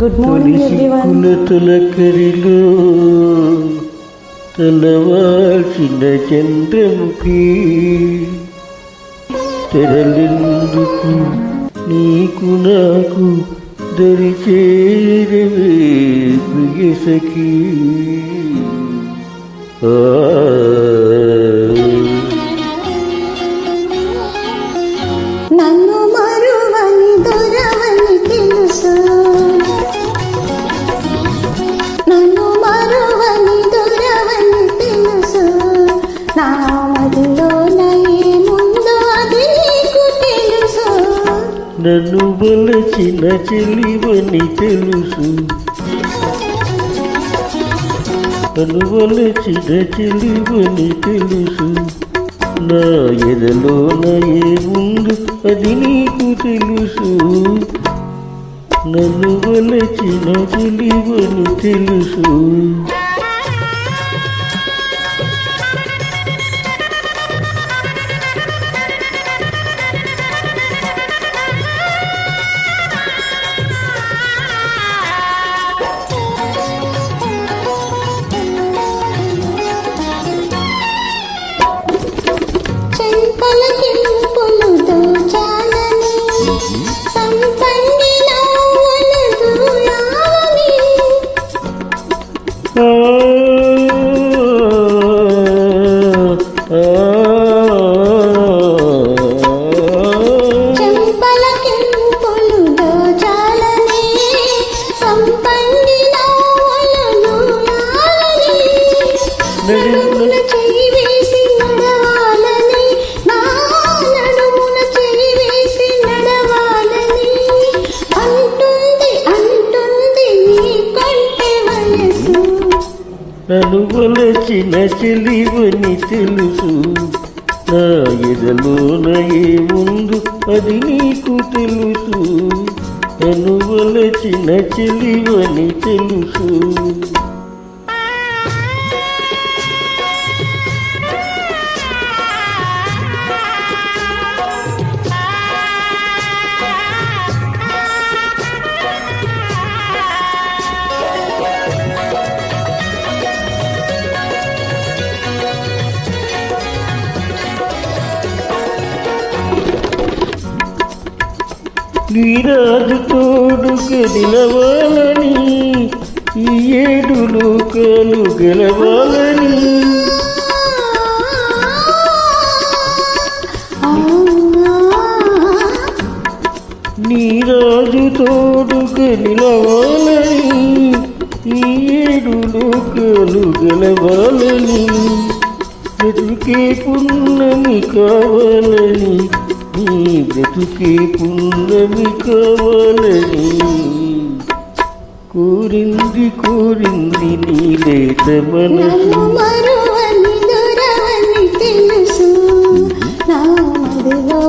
Good morning everyone. తొలకరిలో తలవాల్చిన చంద్రముఖి తెరలెందుకు నీకు నాకు దరిచేరవే ప్రియసఖీ. నన్ను మరువని దొరవని తెలుసు, నన్ను మరువని దొరవని తెలుసు, నా మదిలో ఏముందో అది నీకు తెలుసు. నన్ను వలచిన చెలివని తెలుసు, నన్ను వలచిన చెలివని తెలుసు, నా ఎదలోన ఏముందు అది నీకు తెలుసు. నన్ను వలచిన చెలివని తెలుసు. నన్ను వలచిన చెలివని తెలుసు, నా ఎదలోన ఏముందు అది నీకు తెలుసు. నన్ను వలచిన చెలివని తెలుసు. నీరాజు తోడుగా నిలవాలని, ఈ 7 లోకాలు గెలవాలని. నీరాజు తోడుగా నిలవాలని, ఈ 7 లోకాలు గెలవాలని. బ్రతుకే పున్నమి కావాలని, నీ బ్రతుకే పున్నమి కావాలని. కోరింది కోరింది నీ లేత మనసు. మరువని దొరవని తెలుసు, నా మదిలో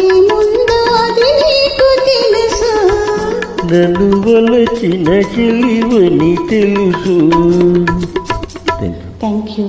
ఏముందో అది నీకు తెలుసు. నన్ను వలచిన చెలివని తెలుసు. Thank you.